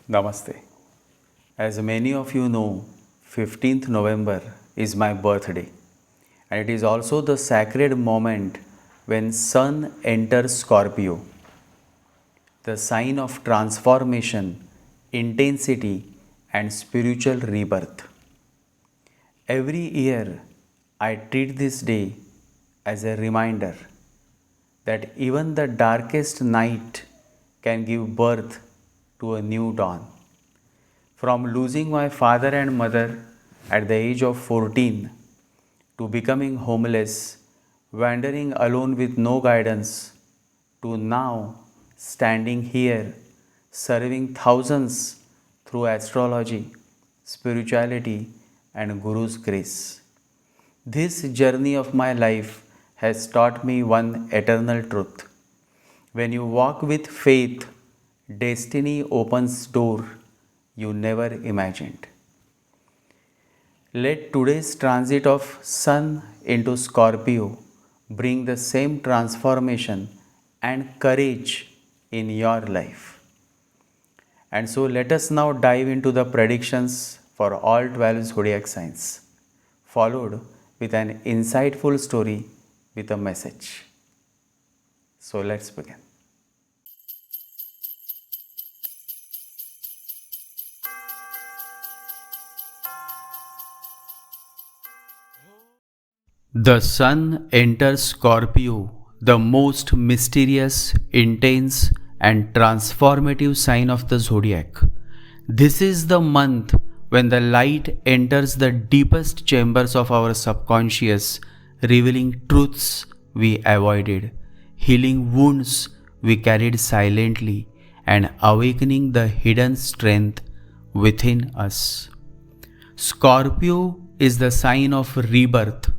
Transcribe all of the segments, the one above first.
Namaste. As many of you know, 15th November is my birthday, and it is also the sacred moment when Sun enters Scorpio, the sign of transformation, intensity, and spiritual rebirth. Every year, I treat this day as a reminder that even the darkest night can give birth to a new dawn. From losing my father and mother at the age of 14 to becoming homeless, wandering alone with no guidance, to now standing here serving thousands through astrology, spirituality, and Guru's grace. This journey of my life has taught me one eternal truth. When you walk with faith, destiny opens door you never imagined. Let today's transit of Sun into Scorpio bring the same transformation and courage in your life. And so let us now dive into the predictions for all 12 zodiac signs, followed with an insightful story with a message. So let's begin. The Sun enters Scorpio, the most mysterious, intense, and transformative sign of the zodiac. This is the month when the light enters the deepest chambers of our subconscious, revealing truths we avoided, healing wounds we carried silently, and awakening the hidden strength within us. Scorpio is the sign of rebirth,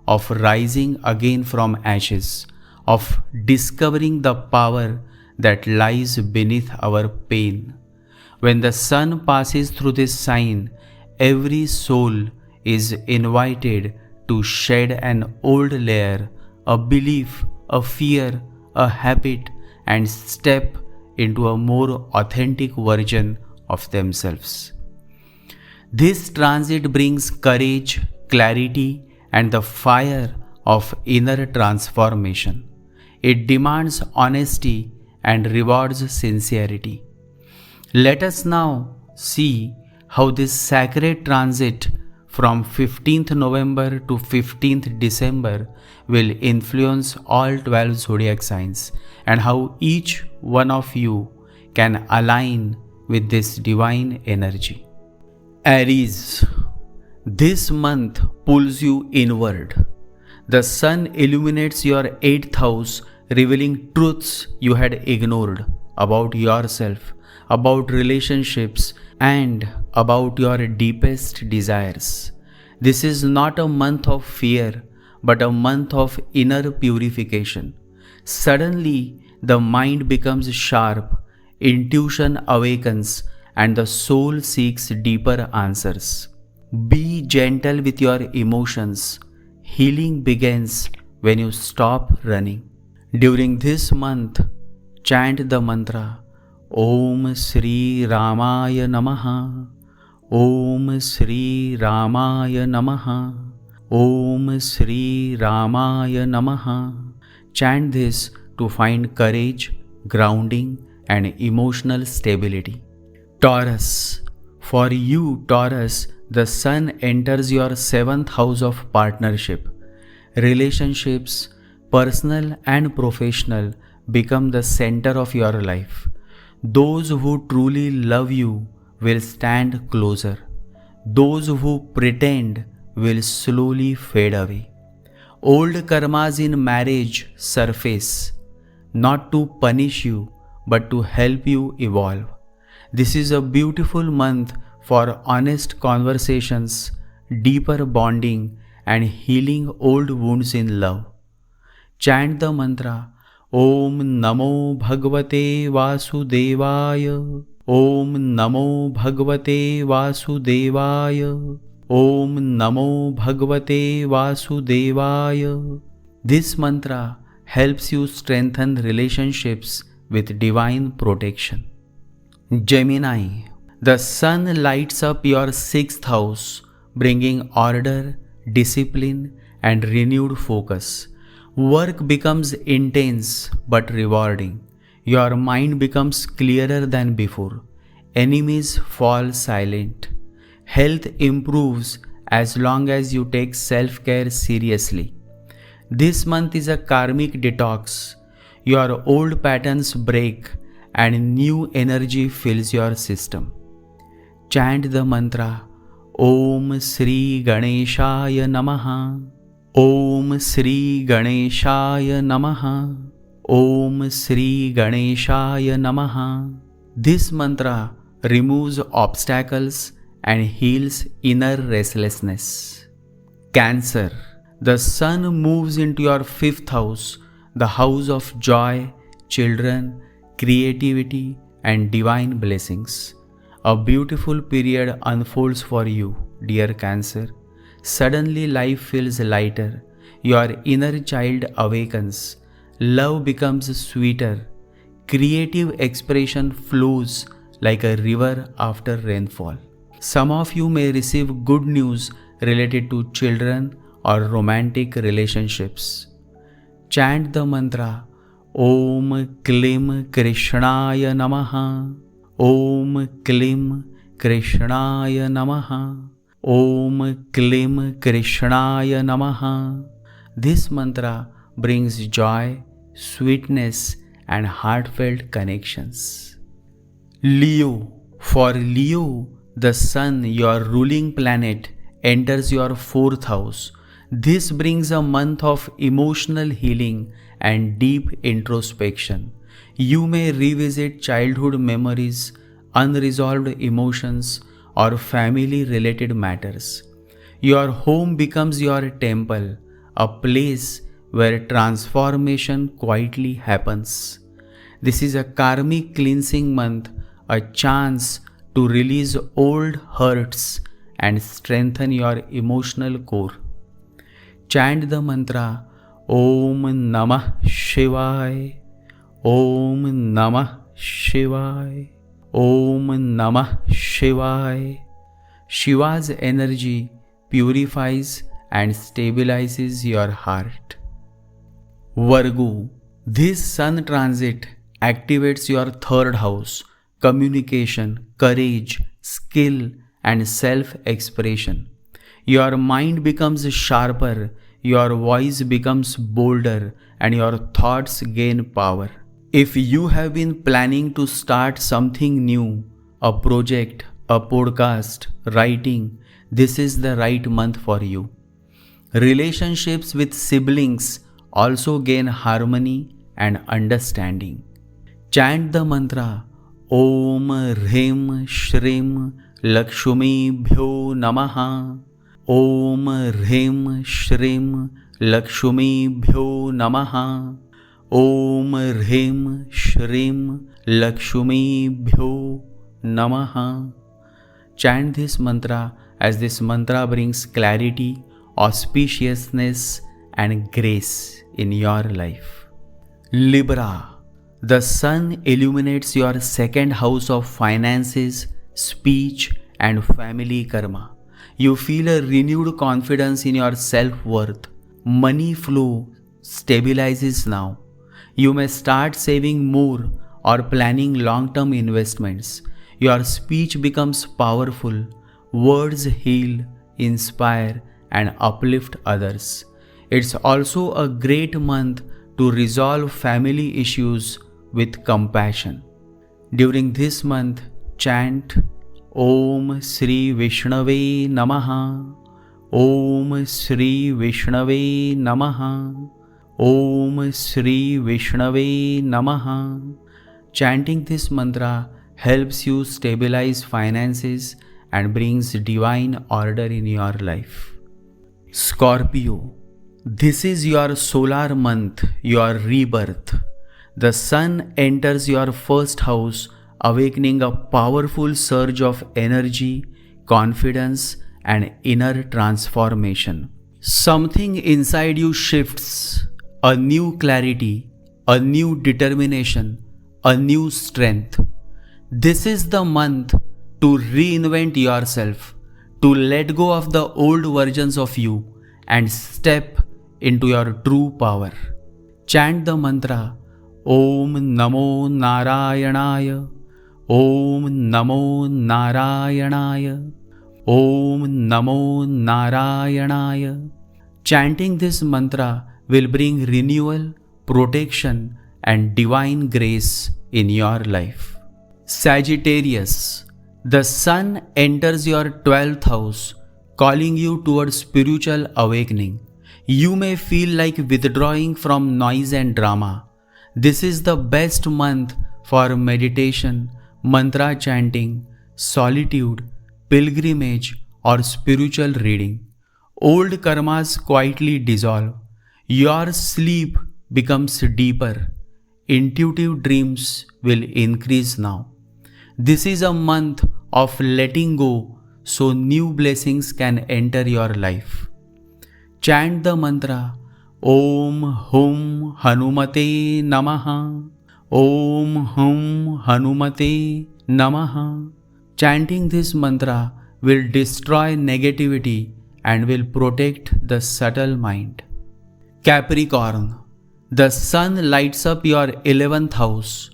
of rising again from ashes, of discovering the power that lies beneath our pain. When the Sun passes through this sign, every soul is invited to shed an old layer, a belief, a fear, a habit, and step into a more authentic version of themselves. This transit brings courage, clarity, and the fire of inner transformation. It demands honesty and rewards sincerity. Let us now see how this sacred transit from 15th November to 15th December will influence all 12 zodiac signs, and how each one of you can align with this divine energy. Aries. This month pulls you inward. The Sun illuminates your 8th house, revealing truths you had ignored about yourself, about relationships, and about your deepest desires. This is not a month of fear, but a month of inner purification. Suddenly, the mind becomes sharp, intuition awakens, and the soul seeks deeper answers. Be gentle with your emotions. Healing begins when you stop running. During this month, chant the mantra Om Sri Ramaya Namaha, Om Sri Ramaya Namaha, Om Sri Ramaya Namaha. Chant this to find courage, grounding, and emotional stability. Taurus. For you, Taurus, the Sun enters your 7th house of partnership. Relationships, personal and professional, become the center of your life. Those who truly love you will stand closer. Those who pretend will slowly fade away. Old karmas in marriage surface, not to punish you, but to help you evolve. This is a beautiful month for honest conversations, deeper bonding, and healing old wounds in love. Chant the mantra Om Namo Bhagavate Vasudevaya, Om Namo Bhagavate Vasudevaya, Om Namo Bhagavate Vasudevaya. This mantra helps you strengthen relationships with divine protection. Gemini. The sun lights up your 6th house, bringing order, discipline, and renewed focus. Work becomes intense but rewarding. Your mind becomes clearer than before. Enemies fall silent. Health improves as long as you take self-care seriously. This month is a karmic detox. Your old patterns break and new energy fills your system. Chant the mantra Om Sri Ganeshaya Namaha. Om Sri Ganeshaya Namaha. Om Sri Ganeshaya Namaha. This mantra removes obstacles and heals inner restlessness. Cancer. The sun moves into your 5th house, the house of joy, children, creativity, and divine blessings. A beautiful period unfolds for you, dear Cancer. Suddenly life feels lighter. Your inner child awakens. Love becomes sweeter. Creative expression flows like a river after rainfall. Some of you may receive good news related to children or romantic relationships. Chant the mantra Om Klim Krishnaya Namaha. Om Klim Krishnaya Namaha. Om Klim Krishnaya Namaha. This mantra brings joy, sweetness, and heartfelt connections. Leo. For Leo, the sun, your ruling planet, enters your 4th house. This brings a month of emotional healing and deep introspection. You may revisit childhood memories, unresolved emotions, or family-related matters. Your home becomes your temple, a place where transformation quietly happens. This is a karmic cleansing month, a chance to release old hurts and strengthen your emotional core. Chant the mantra Om Namah Shivaya. Om Namah Shivaya. Om Namah Shivaya. Shiva's energy purifies and stabilizes your heart. Virgo. This sun transit activates your 3rd house, communication, courage, skill, and self-expression. Your mind becomes sharper, your voice becomes bolder, and your thoughts gain power. If you have been planning to start something new, a project, a podcast, writing, this is the right month for you. Relationships with siblings also gain harmony and understanding. Chant the mantra Om Hrim Shrim Lakshmi Bhyo Namaha. Om Hrim Shrim Lakshmi Bhyo Namaha. Om Hrim Shrim Lakshmi Bhyo Namaha. Chant this mantra as this mantra brings clarity, auspiciousness, and grace in your life. Libra. The sun illuminates your 2nd house of finances, speech, and family karma. You feel a renewed confidence in your self-worth. Money flow stabilizes now. You may start saving more or planning long-term investments. Your speech becomes powerful. Words heal, inspire, and uplift others. It's also a great month to resolve family issues with compassion. During this month, chant Om Sri Vishnave Namaha. Om Sri Vishnave Namaha. Om Sri Vishnave Namaha. Chanting this mantra helps you stabilize finances and brings divine order in your life. Scorpio. This is your solar month, your rebirth. The sun enters your 1st house, awakening a powerful surge of energy, confidence, and inner transformation. Something inside you shifts, a new clarity, a new determination, a new strength. This is the month to reinvent yourself, to let go of the old versions of you and step into your true power. Chant the mantra Om Namo Narayanaya, Om Namo Narayanaya, Om Namo Narayanaya. Chanting this mantra will bring renewal, protection, and divine grace in your life. Sagittarius, the sun enters your 12th house, calling you towards spiritual awakening. You may feel like withdrawing from noise and drama. This is the best month for meditation, mantra chanting, solitude, pilgrimage, or spiritual reading. Old karmas quietly dissolve. Your sleep becomes deeper. Intuitive dreams will increase now. This is a month of letting go so new blessings can enter your life. Chant the mantra Om Hum Hanumate Namaha, Om Hum Hanumate Namaha. Chanting this mantra will destroy negativity and will protect the subtle mind. Capricorn, the sun lights up your 11th house.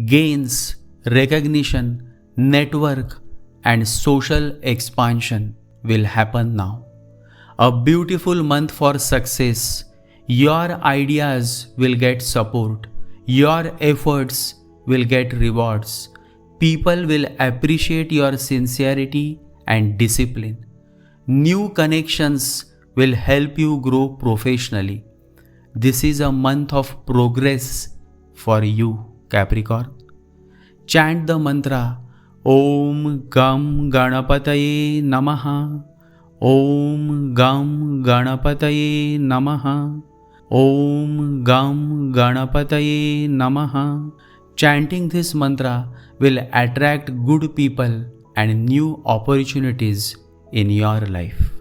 Gains, recognition, network, and social expansion will happen now. A beautiful month for success. Your ideas will get support. Your efforts will get rewards. People will appreciate your sincerity and discipline. New connections will help you grow professionally. This is a month of progress for you, Capricorn. Chant the mantra Om Gam Ganapataye Namaha, Om Gam Ganapataye Namaha, Om Gam Ganapataye Namaha. Chanting this mantra will attract good people and new opportunities in your life.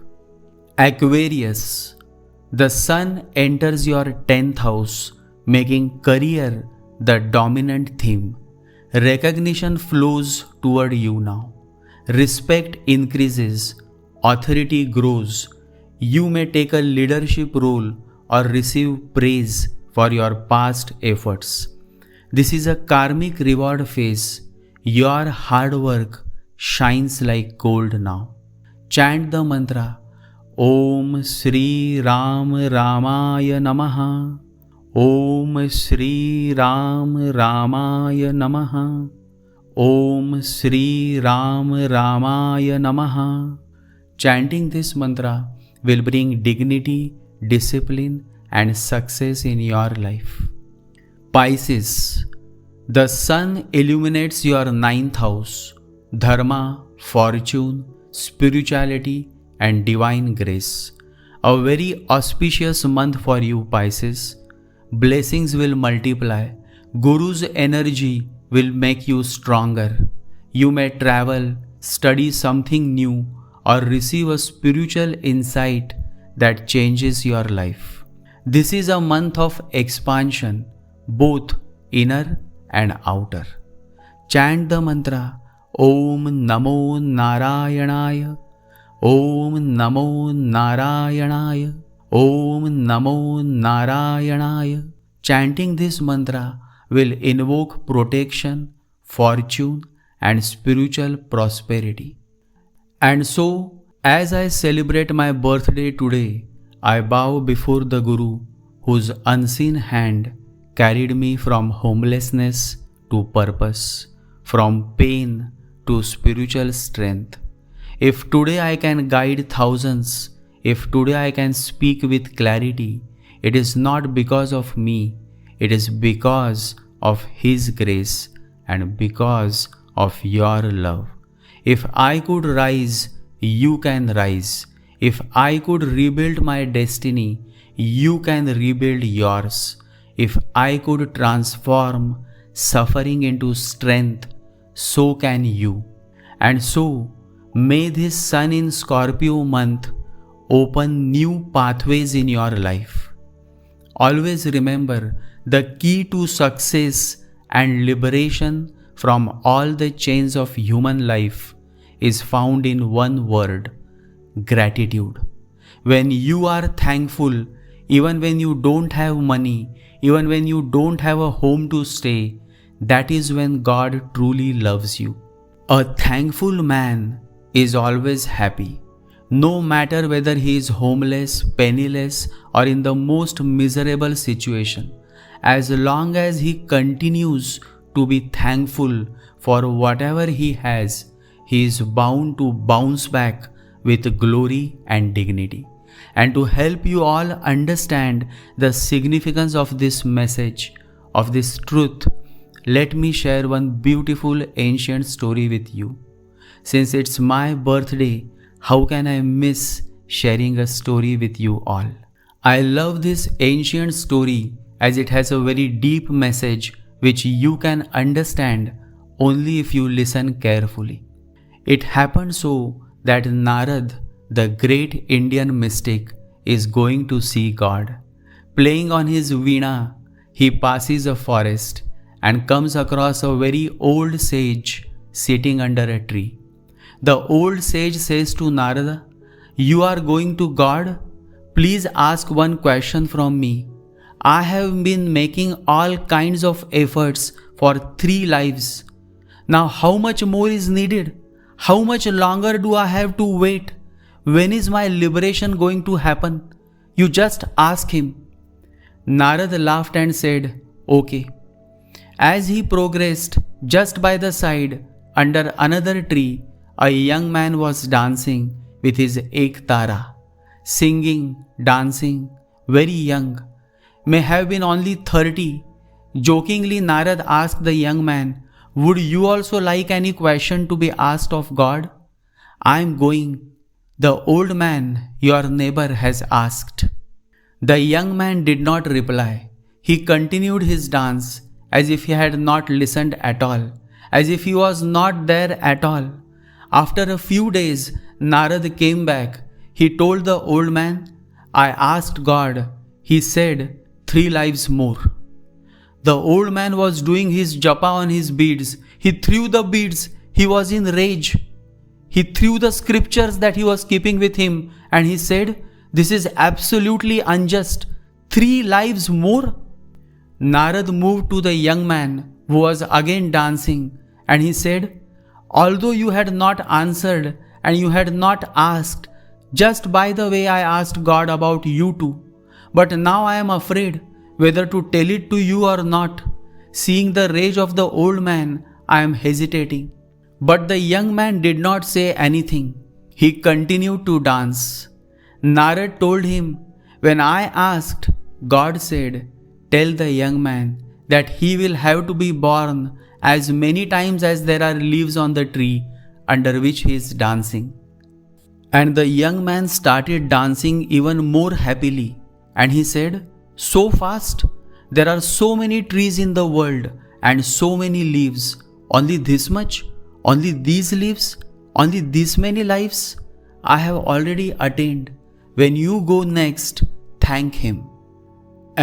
Aquarius, the sun enters your 10th house, making career the dominant theme. Recognition flows toward you now. Respect increases, authority grows. You may take a leadership role or receive praise for your past efforts. This is a karmic reward phase. Your hard work shines like gold now. Chant the mantra Om Sri Ram Ramaya Namaha, Om Sri Ram Ramaya Namaha, Om Sri Ram Ramaya Namaha. Chanting this mantra will bring dignity, discipline, and success in your life. Pisces, the sun illuminates your 9th house. Dharma, fortune, spirituality, and divine grace. A very auspicious month for you, Pisces. Blessings will multiply. Guru's energy will make you stronger. You may travel, study something new, or receive a spiritual insight that changes your life. This is a month of expansion, both inner and outer. Chant the mantra Om Namo Narayanaya, Om Namo Narayanaya, Om Namo Narayanaya. Chanting this mantra will invoke protection, fortune, and spiritual prosperity. And so, as I celebrate my birthday today, I bow before the Guru whose unseen hand carried me from homelessness to purpose, from pain to spiritual strength. If today I can guide thousands, if today I can speak with clarity, it is not because of me, it is because of His grace and because of your love. If I could rise, you can rise. If I could rebuild my destiny, you can rebuild yours. If I could transform suffering into strength, so can you. And so, may this sun in Scorpio month open new pathways in your life. Always remember, the key to success and liberation from all the chains of human life is found in one word: gratitude. When you are thankful, even when you don't have money, even when you don't have a home to stay, that is when God truly loves you. A thankful man is always happy, no matter whether he is homeless, penniless, or in the most miserable situation. As long as he continues to be thankful for whatever he has, he is bound to bounce back with glory and dignity. And to help you all understand the significance of this message, of this truth, let me share one beautiful ancient story with you. Since it's my birthday, how can I miss sharing a story with you all? I love this ancient story as it has a very deep message which you can understand only if you listen carefully. It happened so that Narad, the great Indian mystic, is going to see God. Playing on his veena, he passes a forest and comes across a very old sage sitting under a tree. The old sage says to Narada, "You are going to God? Please ask one question from me. I have been making all kinds of efforts for 3 lives. Now how much more is needed? How much longer do I have to wait? When is my liberation going to happen? You just ask him." Narad laughed and said, "Okay." As he progressed, just by the side, under another tree, a young man was dancing with his ektara, singing, dancing, very young, may have been only 30. Jokingly, Narad asked the young man, "Would you also like any question to be asked of God?" "I am going," the old man, your neighbor, has asked. The young man did not reply. He continued his dance as if he had not listened at all, as if he was not there at all. After a few days, Narad came back. He told the old man, "I asked God. He said 3 lives more." The old man was doing his japa on his beads. He threw the beads. He was in rage. He threw the scriptures that he was keeping with him and he said, "This is absolutely unjust. 3 lives more?" Narad moved to the young man who was again dancing and he said, "Although you had not answered and you had not asked, just by the way I asked God about you too. But now I am afraid whether to tell it to you or not. Seeing the rage of the old man, I am hesitating." But the young man did not say anything. He continued to dance. Narad told him, "When I asked, God said, tell the young man that he will have to be born as many times as there are leaves on the tree under which he is dancing." And the young man started dancing even more happily. And he said, "So fast? There are so many trees in the world and so many leaves. Only this much? Only these leaves? Only this many lives? I have already attained. When you go next, thank him."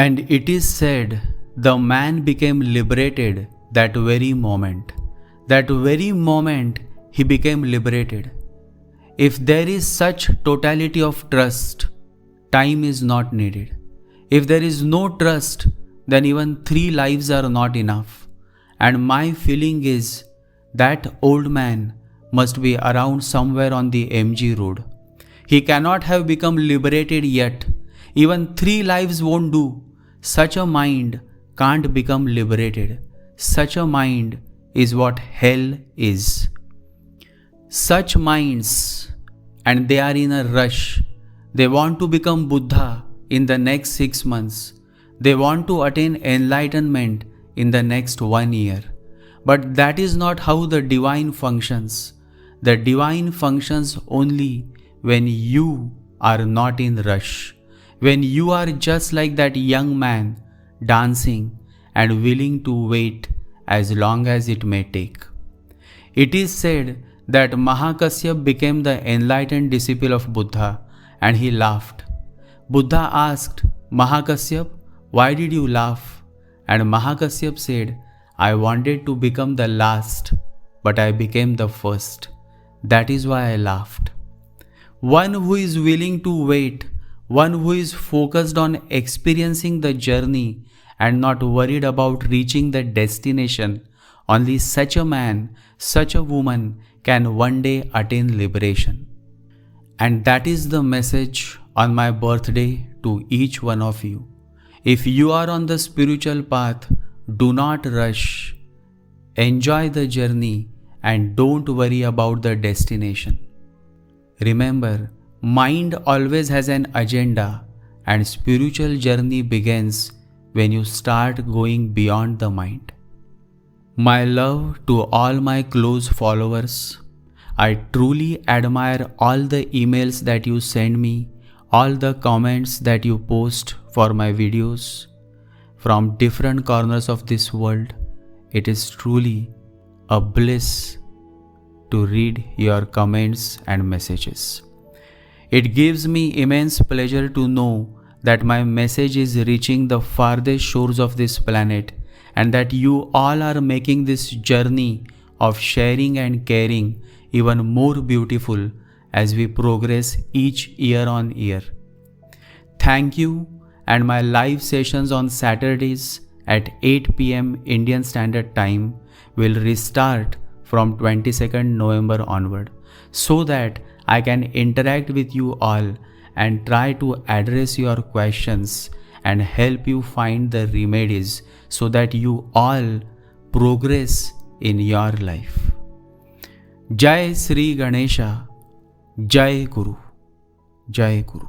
And it is said, the man became liberated that very moment. That very moment he became liberated. If there is such totality of trust, time is not needed. If there is no trust, then even 3 lives are not enough. And my feeling is that old man must be around somewhere on the MG road. He cannot have become liberated yet. Even 3 lives won't do. Such a mind can't become liberated. Such a mind is what hell is. Such minds, and they are in a rush. They want to become Buddha in the next 6 months. They want to attain enlightenment in the next 1 year. But that is not how the divine functions. The divine functions only when you are not in rush. When you are just like that young man, dancing and willing to wait as long as it may take. It is said that Mahakasyap became the enlightened disciple of Buddha and he laughed. Buddha asked, "Mahakasyap, why did you laugh?" And Mahakasyap said, "I wanted to become the last, but I became the first. That is why I laughed. One who is willing to wait, one who is focused on experiencing the journey and not worried about reaching the destination. Only such a man, such a woman can one day attain liberation. And that is the message on my birthday to each one of you. If you are on the spiritual path, do not rush. Enjoy the journey and don't worry about the destination. Remember, mind always has an agenda, and spiritual journey begins when you start going beyond the mind. My love to all my close followers. I truly admire all the emails that you send me, all the comments that you post for my videos from different corners of this world. It is truly a bliss to read your comments and messages. It gives me immense pleasure to know that my message is reaching the farthest shores of this planet and that you all are making this journey of sharing and caring even more beautiful as we progress each year on year. Thank you, and my live sessions on Saturdays at 8 p.m. Indian Standard Time will restart from 22nd November onward, so that I can interact with you all and try to address your questions and help you find the remedies so that you all progress in your life. Jai Sri Ganesha, Jai Guru, Jai Guru.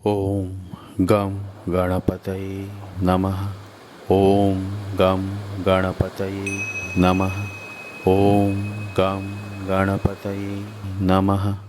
Om Gam Ganapataye Namaha. Om Gam Ganapataye Namaha. Om Gam Ganapataye Namaha.